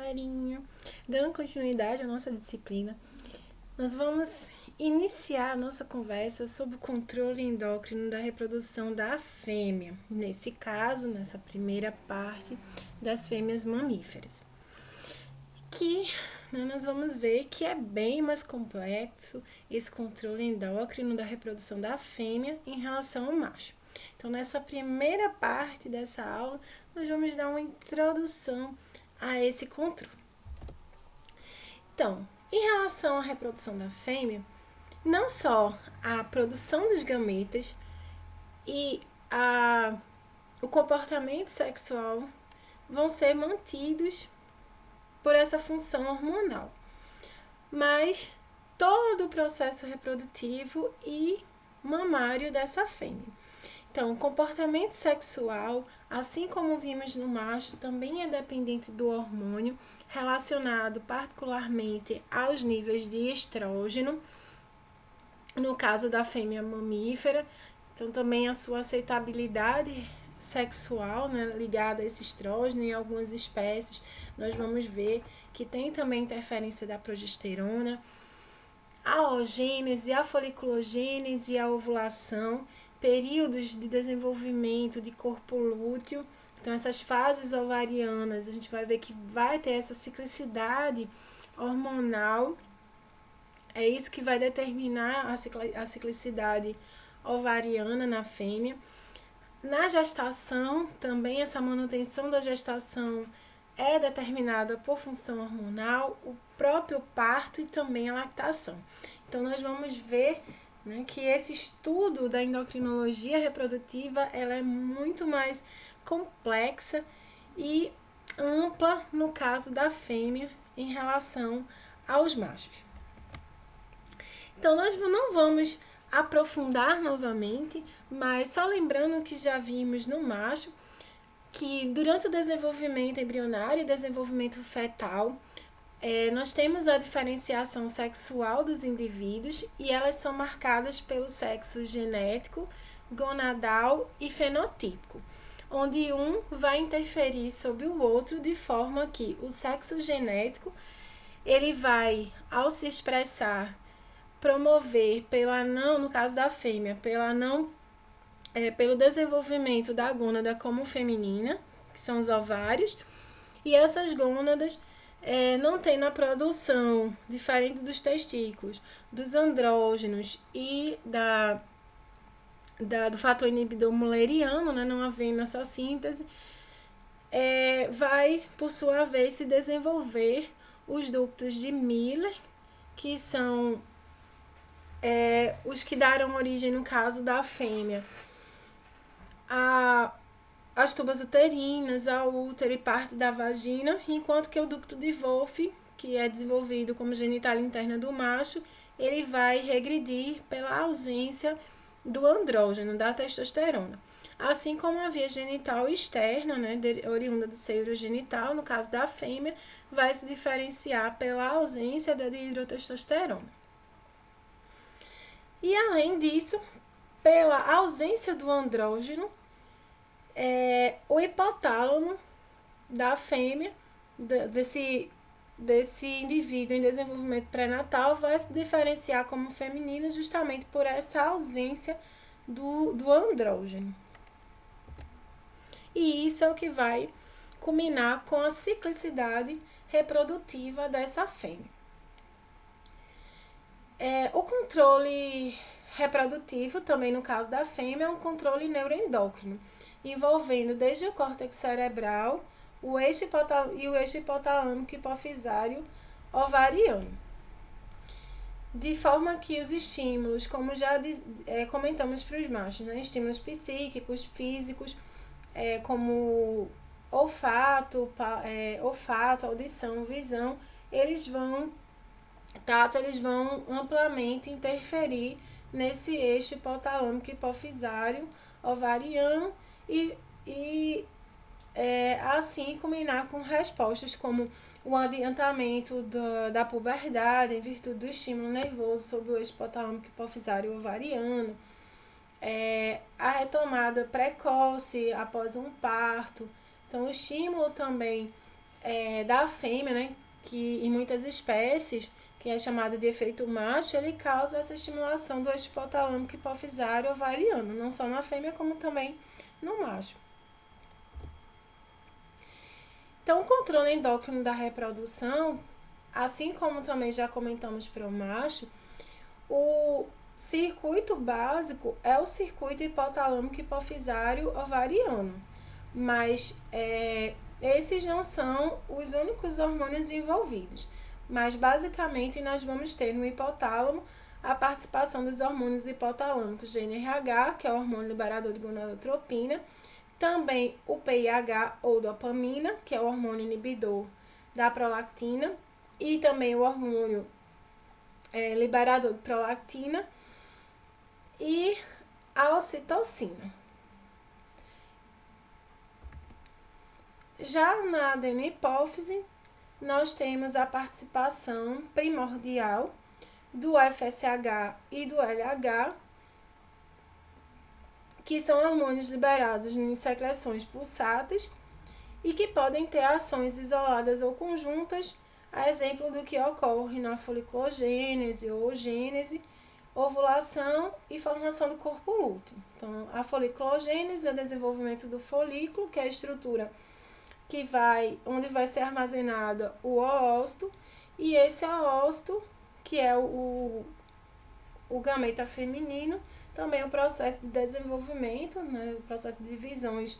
galerinha! Dando continuidade à nossa disciplina, nós vamos iniciar a nossa conversa sobre o controle endócrino da reprodução da fêmea. Nesse caso, nessa primeira parte, das fêmeas mamíferas. Nós vamos ver que é bem mais complexo esse controle endócrino da reprodução da fêmea em relação ao macho. Então, nessa primeira parte dessa aula, nós vamos dar uma introdução a esse controle. Então, em relação à reprodução da fêmea, não só a produção dos gametas e o comportamento sexual vão ser mantidos por essa função hormonal, mas todo o processo reprodutivo e mamário dessa fêmea. Então, o comportamento sexual, assim como vimos no macho, também é dependente do hormônio, relacionado particularmente aos níveis de estrógeno, no caso da fêmea mamífera. Então, também a sua aceitabilidade sexual, né, ligada a esse estrógeno. Em algumas espécies, nós vamos ver que tem também interferência da progesterona, a oogênese, a foliculogênese, a ovulação, períodos de desenvolvimento de corpo lúteo. Então, essas fases ovarianas, a gente vai ver que vai ter essa ciclicidade hormonal. É isso que vai determinar a ciclicidade ovariana na fêmea. Na gestação, também essa manutenção da gestação é determinada por função hormonal, o próprio parto e também a lactação. Então, nós vamos ver, né, que esse estudo da endocrinologia reprodutiva ela é muito mais complexa e ampla no caso da fêmea em relação aos machos. Então, nós não vamos aprofundar novamente, mas só lembrando que já vimos no macho que durante o desenvolvimento embrionário e desenvolvimento fetal, nós temos a diferenciação sexual dos indivíduos e elas são marcadas pelo sexo genético, gonadal e fenotípico, onde um vai interferir sobre o outro de forma que o sexo genético ele vai, ao se expressar, promover no caso da fêmea, pelo desenvolvimento da gônada como feminina, que são os ovários, e essas gônadas não têm na produção, diferente dos testículos, dos andrógenos e do fator inibidor mulleriano, né, não havendo essa síntese, vai, por sua vez, se desenvolver os ductos de Miller, que são os que deram origem, no caso da fêmea, as tubas uterinas, ao útero e parte da vagina, enquanto que o ducto de Wolff, que é desenvolvido como genitália interna do macho, ele vai regredir pela ausência do andrógeno, da testosterona. Assim como a via genital externa, né, oriunda do seio urogenital, no caso da fêmea, vai se diferenciar pela ausência da dihidrotestosterona. E além disso, pela ausência do andrógeno, o hipotálamo da fêmea, desse indivíduo em desenvolvimento pré-natal, vai se diferenciar como feminino justamente por essa ausência do andrógeno. E isso é o que vai culminar com a ciclicidade reprodutiva dessa fêmea. O controle reprodutivo, também no caso da fêmea, é um controle neuroendócrino, envolvendo desde o córtex cerebral e o eixo hipotalâmico hipofisário ovariano. De forma que os estímulos, como já comentamos para os machos, né, estímulos psíquicos, físicos, como olfato, audição, visão, eles vão amplamente interferir nesse eixo hipotalâmico hipofisário ovariano e assim culminar com respostas como o adiantamento da puberdade em virtude do estímulo nervoso sobre o eixo hipotalâmico hipofisário ovariano, a retomada precoce após um parto. Então, o estímulo também da fêmea, né, que em muitas espécies, que é chamado de efeito macho, ele causa essa estimulação do eixo hipotalâmico hipofisário ovariano, não só na fêmea, como também no macho. Então, o controle endócrino da reprodução, assim como também já comentamos para o macho, o circuito básico é o circuito hipotalâmico hipofisário ovariano, mas esses não são os únicos hormônios envolvidos, mas basicamente nós vamos ter no hipotálamo a participação dos hormônios hipotalâmicos GnRH, que é o hormônio liberador de gonadotropina, também o PIH ou dopamina, que é o hormônio inibidor da prolactina, e também o hormônio liberador de prolactina, e a ocitocina. Já na adenopófise, nós temos a participação primordial do FSH e do LH, que são hormônios liberados em secreções pulsáteis e que podem ter ações isoladas ou conjuntas, a exemplo do que ocorre na foliculogênese ou gênese, ovulação e formação do corpo lúteo. Então, a foliculogênese é o desenvolvimento do folículo, que é a estrutura onde vai ser armazenada o oócito, e esse oócito, que é o gameta feminino, também o processo de desenvolvimento, né, o processo de divisões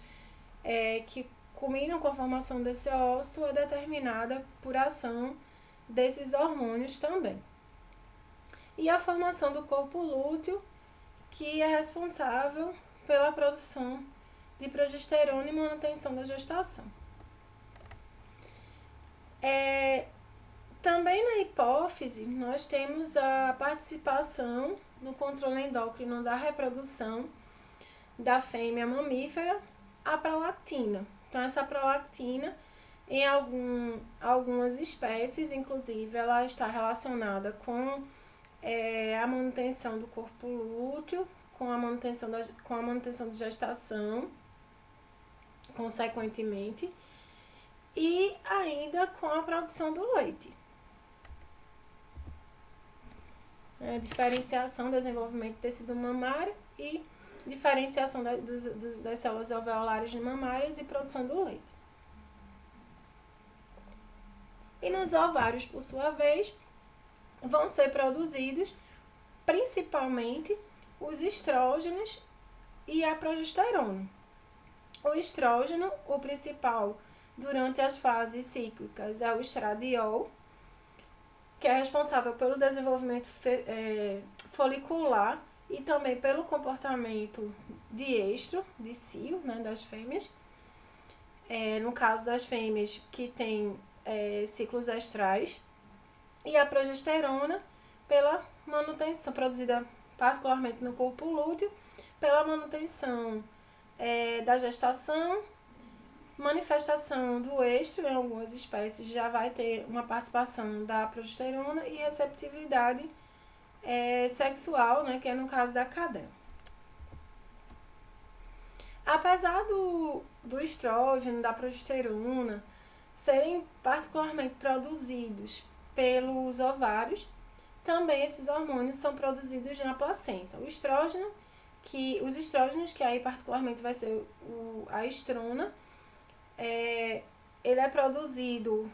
que culminam com a formação desse oócito, é determinada por ação desses hormônios também. E a formação do corpo lúteo, que é responsável pela produção de progesterona e manutenção da gestação. Também na hipófise, nós temos a participação no controle endócrino da reprodução da fêmea mamífera, a prolactina. Então, essa prolactina, em algumas espécies, inclusive, ela está relacionada com a manutenção do corpo lúteo, com a manutenção de gestação, consequentemente, e ainda com a produção do leite. Diferenciação, desenvolvimento do tecido mamário e diferenciação das células alveolares mamárias e produção do leite. E nos ovários, por sua vez, vão ser produzidos principalmente os estrógenos e a progesterona. O estrógeno, o principal durante as fases cíclicas, é o estradiol, que é responsável pelo desenvolvimento folicular e também pelo comportamento de estro, de cio, né, das fêmeas. No caso das fêmeas que têm ciclos estrais. E a progesterona pela manutenção, produzida particularmente no corpo lúteo, pela manutenção da gestação, manifestação do estro, em algumas espécies já vai ter uma participação da progesterona, e receptividade sexual, né, que é no caso da cadela. Apesar do estrógeno, da progesterona serem particularmente produzidos pelos ovários, também esses hormônios são produzidos na placenta. Os estrógenos, que aí particularmente vai ser a estrona, ele é produzido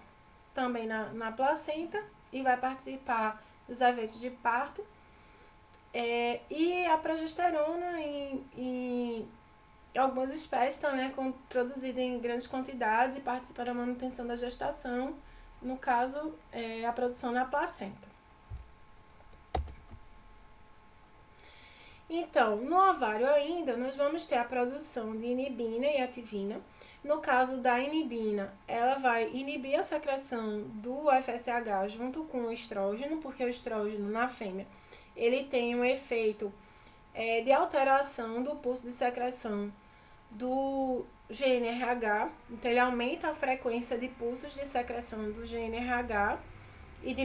também na placenta e vai participar dos eventos de parto. E a progesterona em algumas espécies também é produzida em grandes quantidades e participa da manutenção da gestação, no caso, a produção na placenta. Então, no ovário ainda, nós vamos ter a produção de inibina e ativina. No caso da inibina, ela vai inibir a secreção do FSH junto com o estrógeno, porque o estrógeno na fêmea, ele tem um efeito de alteração do pulso de secreção do GnRH, então ele aumenta a frequência de pulsos de secreção do GnRH e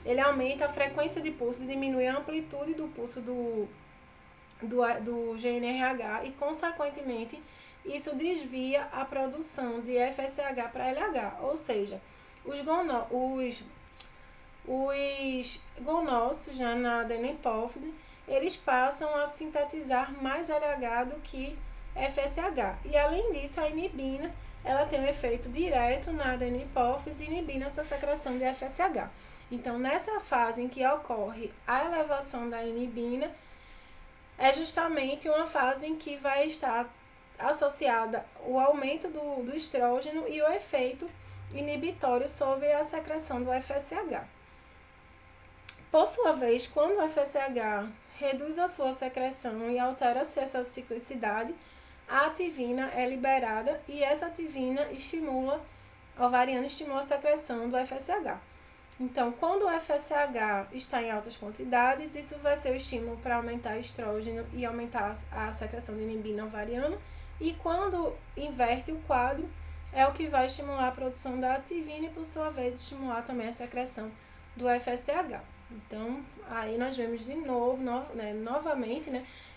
ele aumenta a frequência de pulso e diminui a amplitude do pulso do GnRH e, consequentemente, isso desvia a produção de FSH para LH, ou seja, os gonócitos já na adenopófise, eles passam a sintetizar mais LH do que FSH. E além disso, a inibina, ela tem um efeito direto na adenopófise, inibindo essa secreção de FSH. Então, nessa fase em que ocorre a elevação da inibina, é justamente uma fase em que vai estar associada o aumento do estrógeno e o efeito inibitório sobre a secreção do FSH. Por sua vez, quando o FSH reduz a sua secreção e altera-se essa ciclicidade, a ativina é liberada e essa ativina ovariana estimula a secreção do FSH. Então, quando o FSH está em altas quantidades, isso vai ser o estímulo para aumentar estrógeno e aumentar a secreção de inibina ovariana. E quando inverte o quadro, é o que vai estimular a produção da ativina e, por sua vez, estimular também a secreção do FSH. Então, aí nós vemos de novo, novamente,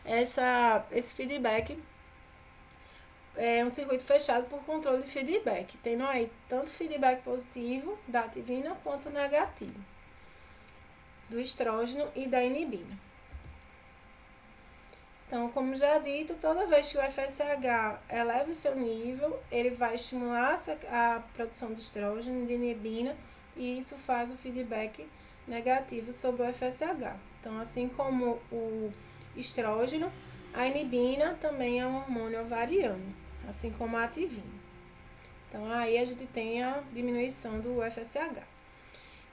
esse feedback é um circuito fechado por controle de feedback, tendo aí tanto feedback positivo da ativina quanto negativo do estrógeno e da inibina. Então, como já dito, toda vez que o FSH eleva seu nível, ele vai estimular a produção de estrógeno e de inibina e isso faz o feedback negativo sobre o FSH. Então, assim como o estrógeno, a inibina também é um hormônio ovariano, assim como a ativina. Então, aí a gente tem a diminuição do FSH.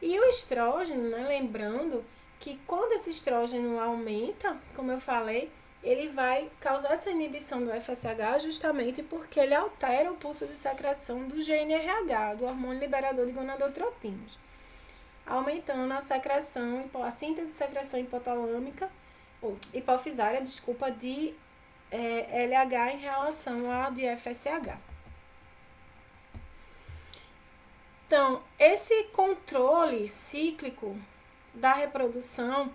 E o estrógeno, lembrando que quando esse estrógeno aumenta, como eu falei, ele vai causar essa inibição do FSH justamente porque ele altera o pulso de secreção do GnRH, do hormônio liberador de gonadotropinas, aumentando a síntese de secreção hipotalâmica, ou hipofisária, de LH em relação a de FSH. Então, esse controle cíclico da reprodução,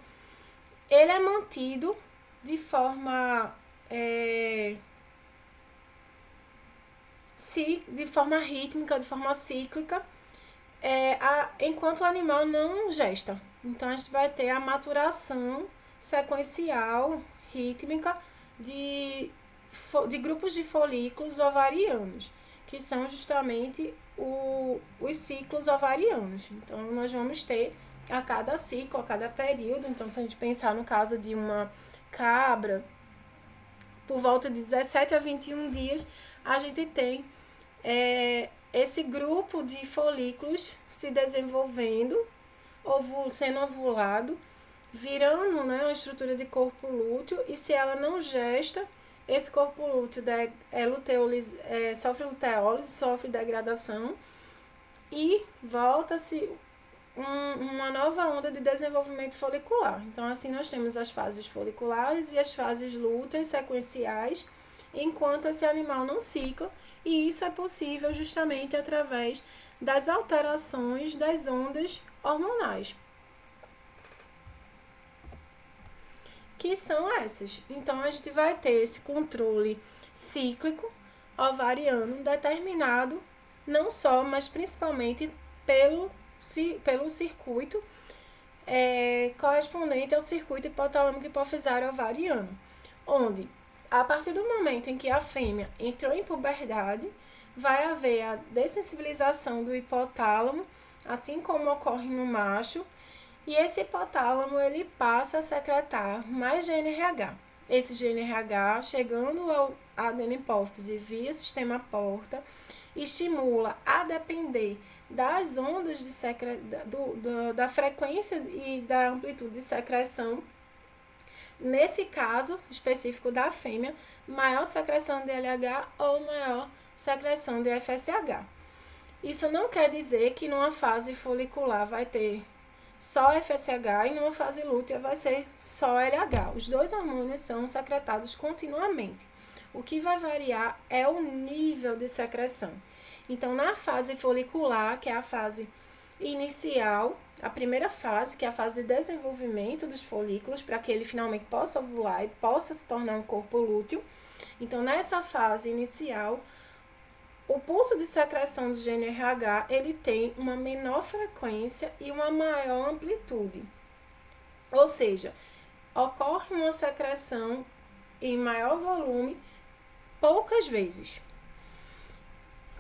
ele é mantido de forma rítmica, de forma cíclica, enquanto o animal não gesta. Então, a gente vai ter a maturação sequencial, rítmica, de grupos de folículos ovarianos, que são justamente os ciclos ovarianos. Então, nós vamos ter a cada ciclo, a cada período. Então, se a gente pensar no caso de uma cabra, por volta de 17 a 21 dias, a gente tem esse grupo de folículos se desenvolvendo, sendo ovulado, virando uma estrutura de corpo lúteo, e se ela não gesta, esse corpo lúteo sofre luteólise, sofre degradação e volta-se uma nova onda de desenvolvimento folicular. Então, assim, nós temos as fases foliculares e as fases lúteas sequenciais, enquanto esse animal não cicla, e isso é possível justamente através das alterações das ondas hormonais, que são essas. Então, a gente vai ter esse controle cíclico ovariano determinado não só, mas principalmente pelo circuito correspondente ao circuito hipotalâmico hipofisário ovariano, onde, a partir do momento em que a fêmea entrou em puberdade, vai haver a dessensibilização do hipotálamo, assim como ocorre no macho, e esse hipotálamo ele passa a secretar mais GnRH. Esse GnRH, chegando à adenopófise via sistema porta, estimula a depender das ondas da frequência e da amplitude de secreção. Nesse caso específico da fêmea, maior secreção de LH ou maior secreção de FSH. Isso não quer dizer que numa fase folicular vai ter só FSH e numa fase lútea vai ser só LH. Os dois hormônios são secretados continuamente. O que vai variar é o nível de secreção. Então, na fase folicular, que é a fase inicial, a primeira fase, que é a fase de desenvolvimento dos folículos, para que ele finalmente possa ovular e possa se tornar um corpo lúteo, Então, nessa fase inicial, o pulso de secreção do GNRH, ele tem uma menor frequência e uma maior amplitude. Ou seja, ocorre uma secreção em maior volume poucas vezes.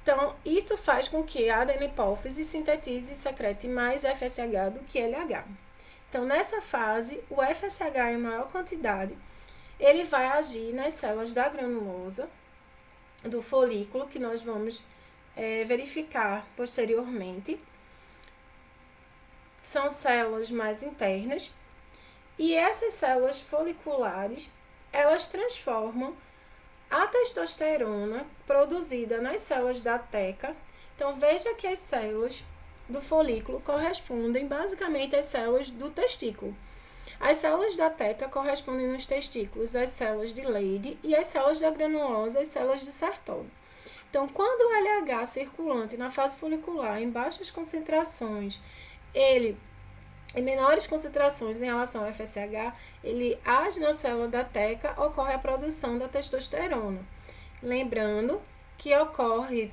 Então, isso faz com que a adenopófise sintetize e secrete mais FSH do que LH. Então, nessa fase, o FSH em maior quantidade, ele vai agir nas células da granulosa, do folículo, que nós vamos verificar posteriormente. São células mais internas. E essas células foliculares, elas transformam a testosterona produzida nas células da teca. Então, veja que as células do folículo correspondem basicamente às células do testículo. As células da teca correspondem nos testículos às células de Leydig e as células da granulosa às células de Sertoli. Então, quando o LH circulante na fase folicular em baixas concentrações, ele em menores concentrações em relação ao FSH, ele age na célula da teca, ocorre a produção da testosterona. Lembrando que ocorre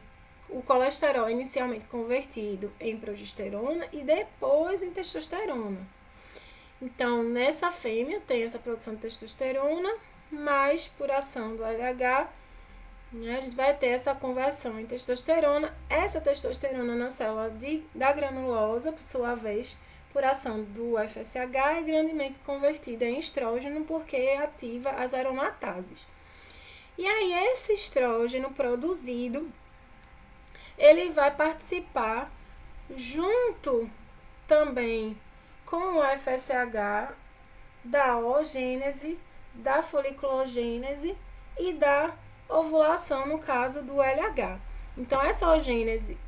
o colesterol inicialmente convertido em progesterona e depois em testosterona. Então, nessa fêmea tem essa produção de testosterona, mas por ação do LH, a gente vai ter essa conversão em testosterona. Essa testosterona na célula da granulosa, por sua vez, por ação do FSH, é grandemente convertida em estrógeno porque ativa as aromatases. E aí, esse estrógeno produzido, ele vai participar junto também com o FSH da oogênese, da foliculogênese e da ovulação, no caso do LH. Então, essa oogênese,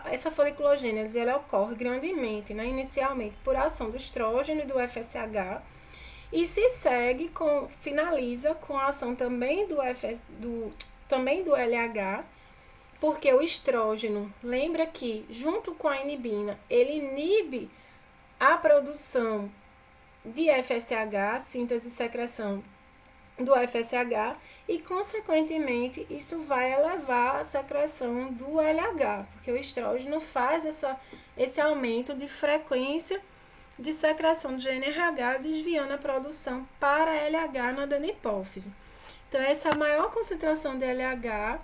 essa foliculogênese, ela ocorre grandemente, inicialmente por ação do estrógeno e do FSH, e se segue finaliza com a ação também também do LH, porque o estrógeno, lembra que junto com a inibina, ele inibe a produção de FSH, síntese e secreção do FSH, e consequentemente isso vai elevar a secreção do LH, porque o estrógeno faz esse aumento de frequência de secreção de GNRH, desviando a produção para LH na adenopófise. Então, essa maior concentração de LH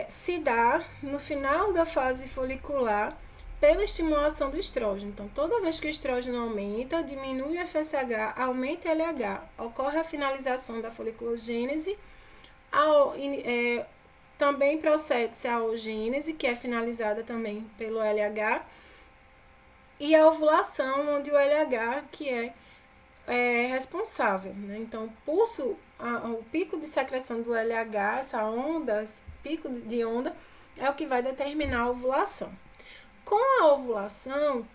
se dá no final da fase folicular pela estimulação do estrógeno. Então, toda vez que o estrógeno aumenta, diminui o FSH, aumenta o LH, ocorre a finalização da foliculogênese, também procede-se a oogênese, que é finalizada também pelo LH, e a ovulação, onde o LH que é responsável. Então, o pico de secreção do LH, esse pico de onda, é o que vai determinar a ovulação. Com a ovulação,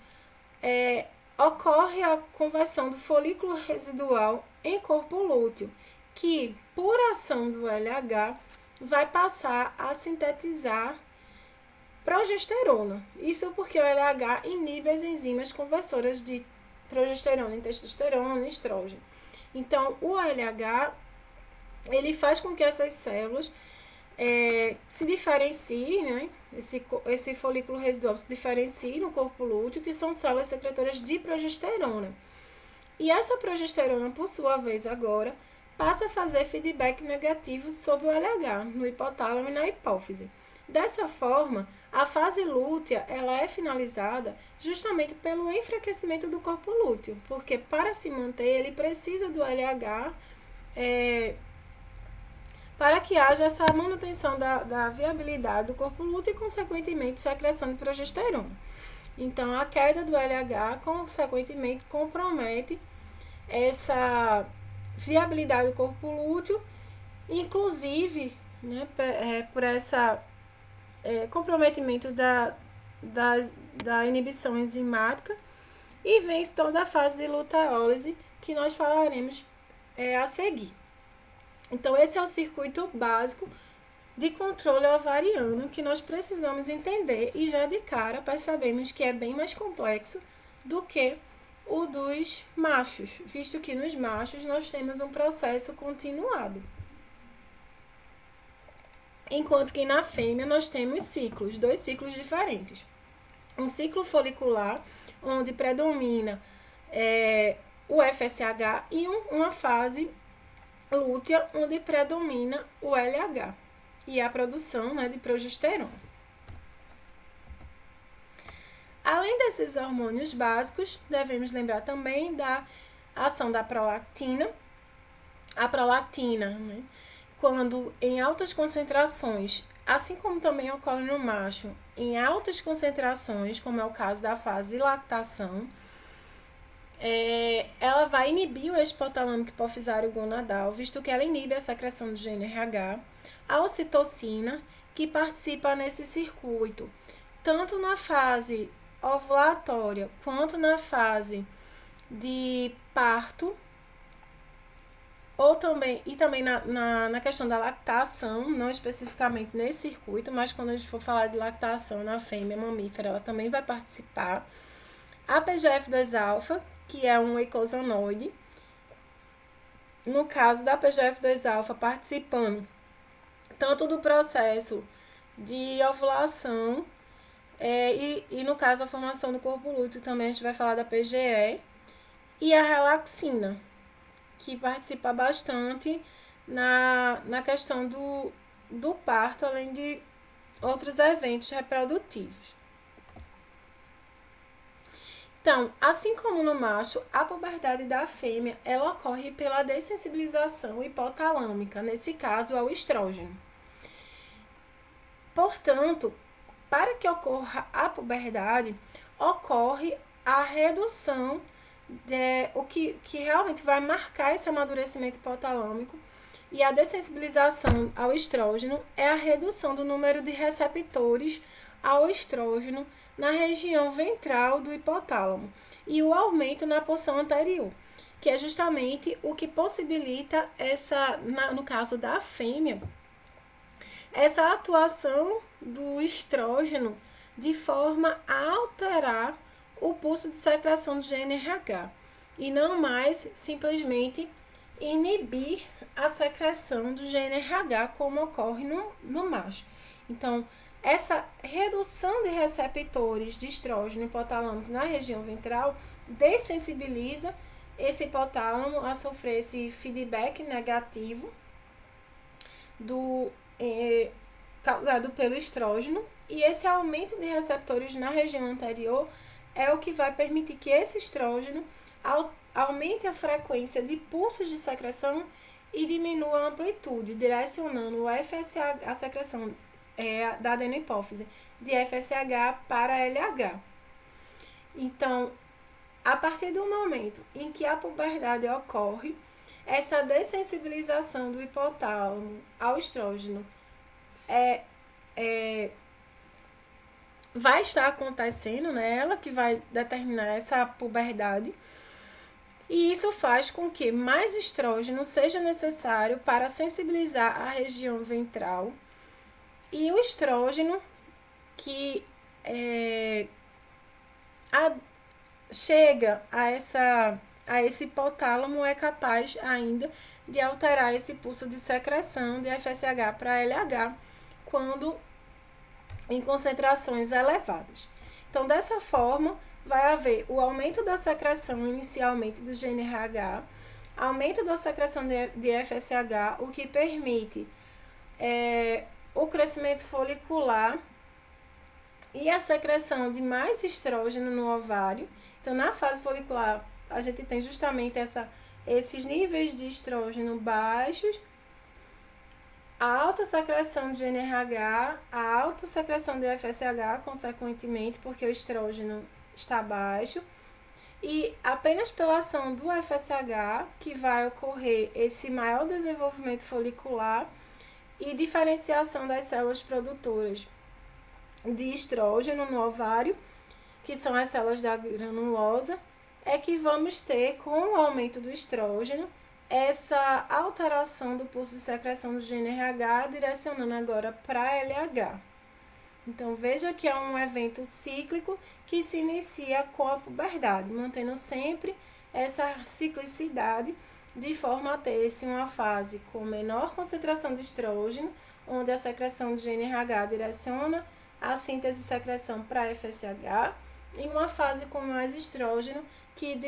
ocorre a conversão do folículo residual em corpo lúteo, que, por ação do LH, vai passar a sintetizar progesterona. Isso porque o LH inibe as enzimas conversoras de progesterona em testosterona e estrógeno. Então, o LH, ele faz com que essas células se diferenciem, esse folículo residual se diferencie no corpo lúteo, que são células secretoras de progesterona. E essa progesterona, por sua vez, agora, passa a fazer feedback negativo sobre o LH, no hipotálamo e na hipófise. Dessa forma, a fase lútea, ela é finalizada justamente pelo enfraquecimento do corpo lúteo, porque para se manter, ele precisa do LH para que haja essa manutenção da viabilidade do corpo lúteo e, consequentemente, secreção de progesterona. Então, a queda do LH, consequentemente, compromete essa viabilidade do corpo lúteo, inclusive, por esse comprometimento da inibição enzimática, e vem toda a fase de luteólise, que nós falaremos a seguir. Então, esse é o circuito básico de controle ovariano que nós precisamos entender, e já de cara percebemos que é bem mais complexo do que o dos machos, visto que nos machos nós temos um processo continuado. enquanto que na fêmea nós temos ciclos, 2 ciclos diferentes. Um ciclo folicular, onde predomina o FSH, e uma fase lútea, onde predomina o LH e a produção, né, de progesterona. Além desses hormônios básicos, devemos lembrar também da ação da prolactina. A prolactina, né, quando em altas concentrações, assim como também ocorre no macho, em altas concentrações, como é o caso da fase de lactação, ela vai inibir o eixo hipotalâmico hipofisário gonadal, visto que ela inibe a secreção do GnRH, a ocitocina, que participa nesse circuito, tanto na fase ovulatória quanto na fase de parto, ou também, e também na questão da lactação, não especificamente nesse circuito, mas quando a gente for falar de lactação na fêmea mamífera, ela também vai participar. A PGF2-alfa, que é um eicosonoide, no caso da PGF2-alfa participando tanto do processo de ovulação, e no caso a formação do corpo lúteo, também a gente vai falar da PGE, e a relaxina, que participa bastante na questão do parto, além de outros eventos reprodutivos. Então, assim como no macho, a puberdade da fêmea, ela ocorre pela dessensibilização hipotalâmica, nesse caso, ao estrógeno. Portanto, para que ocorra a puberdade, ocorre a redução, o que realmente vai marcar esse amadurecimento hipotalâmico, e a dessensibilização ao estrógeno é a redução do número de receptores ao estrógeno na região ventral do hipotálamo e o aumento na porção anterior, que é justamente o que possibilita no caso da fêmea, essa atuação do estrógeno de forma a alterar o pulso de secreção do GnRH e não mais simplesmente inibir a secreção do GnRH como ocorre no macho. Então, essa redução de receptores de estrógeno hipotalâmico na região ventral dessensibiliza esse hipotálamo a sofrer esse feedback negativo causado pelo estrógeno, e esse aumento de receptores na região anterior é o que vai permitir que esse estrógeno aumente a frequência de pulsos de secreção e diminua a amplitude, direcionando a secreção da adenopófise de FSH para LH. Então, a partir do momento em que a puberdade ocorre, essa dessensibilização do hipotálamo ao estrógeno vai estar acontecendo, né? Ela que vai determinar essa puberdade. E isso faz com que mais estrógeno seja necessário para sensibilizar a região ventral. E o estrógeno que chega a esse hipotálamo é capaz ainda de alterar esse pulso de secreção de FSH para LH quando em concentrações elevadas. Então, dessa forma, vai haver o aumento da secreção inicialmente do GnRH, aumento da secreção de FSH, o que permite o crescimento folicular e a secreção de mais estrógeno no ovário. Então, na fase folicular, a gente tem justamente esses níveis de estrógeno baixos, a alta secreção de GnRH, a alta secreção de FSH, consequentemente, porque o estrógeno está baixo, e apenas pela ação do FSH que vai ocorrer esse maior desenvolvimento folicular e diferenciação das células produtoras de estrógeno no ovário, que são as células da granulosa, é que vamos ter, com o aumento do estrógeno, essa alteração do pulso de secreção do GnRH, direcionando agora para LH. Então, veja que é um evento cíclico que se inicia com a puberdade, mantendo sempre essa ciclicidade, de forma a ter uma fase com menor concentração de estrógeno, onde a secreção de GNRH direciona a síntese e secreção para FSH, e uma fase com mais estrógeno, que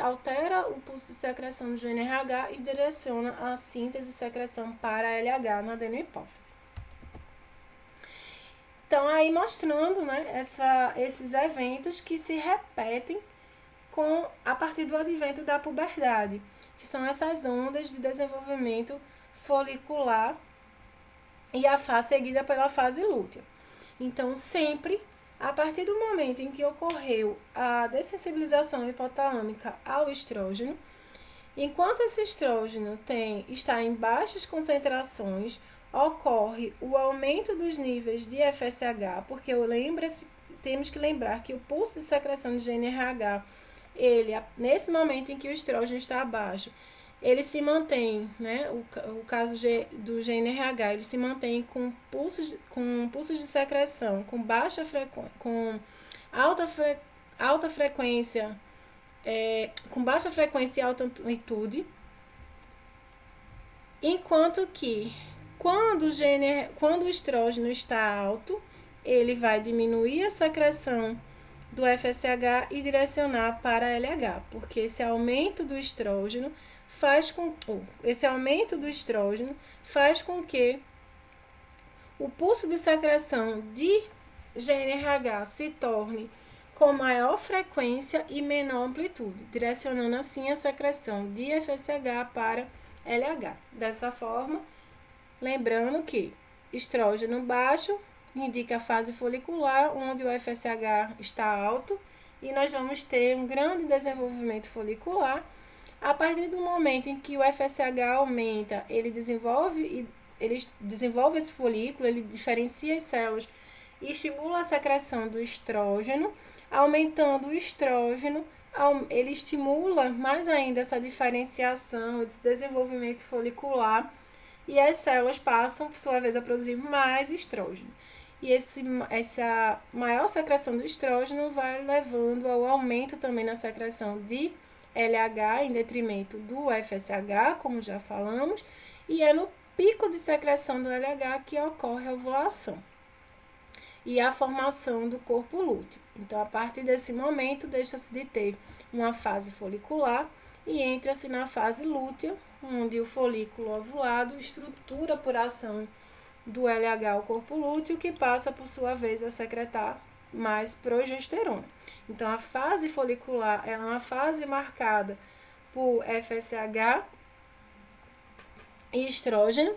altera o pulso de secreção de GNRH e direciona a síntese e secreção para LH na adenohipófise. Então, aí mostrando, né, esses eventos que se repetem a partir do advento da puberdade, que são essas ondas de desenvolvimento folicular e a fase seguida pela fase lútea. Então, sempre, a partir do momento em que ocorreu a dessensibilização hipotalâmica ao estrógeno, enquanto esse estrógeno está em baixas concentrações, ocorre o aumento dos níveis de FSH, porque temos que lembrar que o pulso de secreção de GNRH, nesse momento em que o estrógeno está abaixo, ele se mantém, né? O caso do GNRH, ele se mantém com pulsos de secreção, com alta frequência, com baixa frequência e alta amplitude, enquanto que quando o estrógeno está alto, ele vai diminuir a secreção do FSH e direcionar para LH, porque esse aumento do estrógeno faz com que o pulso de secreção de GNRH se torne com maior frequência e menor amplitude, direcionando assim a secreção de FSH para LH. Dessa forma, lembrando que estrógeno baixo indica a fase folicular, onde o FSH está alto, e nós vamos ter um grande desenvolvimento folicular. A partir do momento em que o FSH aumenta, ele desenvolve esse folículo, ele diferencia as células e estimula a secreção do estrógeno. Aumentando o estrógeno, ele estimula mais ainda essa diferenciação, esse desenvolvimento folicular, e as células passam, por sua vez, a produzir mais estrógeno. E essa maior secreção do estrógeno vai levando ao aumento também na secreção de LH em detrimento do FSH, como já falamos, e é no pico de secreção do LH que ocorre a ovulação e a formação do corpo lúteo. Então, a partir desse momento, deixa-se de ter uma fase folicular e entra-se na fase lútea, onde o folículo ovulado estrutura por ação do LH o corpo lúteo, que passa, por sua vez, a secretar mais progesterona. Então, a fase folicular é uma fase marcada por FSH e estrógeno,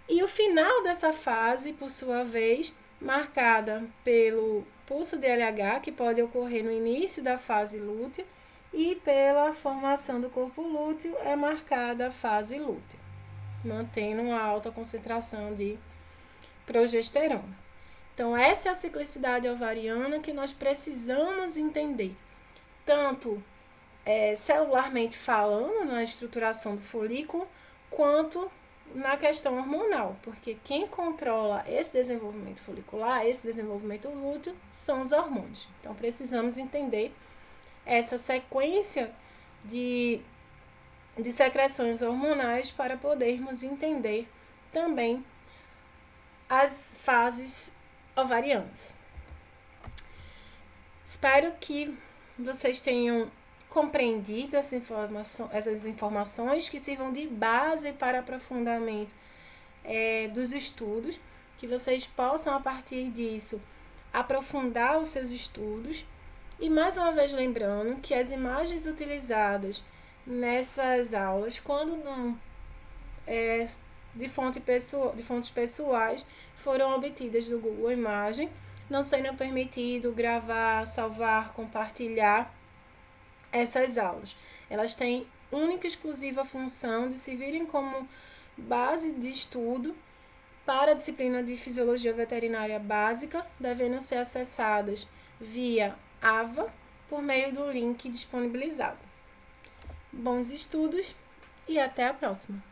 e o final dessa fase, por sua vez, marcada pelo pulso de LH, que pode ocorrer no início da fase lútea, e pela formação do corpo lúteo é marcada a fase lútea, mantendo uma alta concentração de progesterona. Então, essa é a ciclicidade ovariana que nós precisamos entender, tanto celularmente falando, na estruturação do folículo, quanto na questão hormonal, porque quem controla esse desenvolvimento folicular, esse desenvolvimento lúteo, são os hormônios. Então, precisamos entender essa sequência de secreções hormonais para podermos entender também as fases ovarianas. Espero que vocês tenham compreendido essas informações que sirvam de base para aprofundamento dos estudos, que vocês possam, a partir disso, aprofundar os seus estudos. E mais uma vez lembrando que as imagens utilizadas nessas aulas, quando não de fontes pessoais, foram obtidas do Google Imagem, não sendo permitido gravar, salvar, compartilhar essas aulas. Elas têm única e exclusiva função de servirem como base de estudo para a disciplina de Fisiologia Veterinária Básica, devendo ser acessadas via AVA por meio do link disponibilizado. Bons estudos e até a próxima!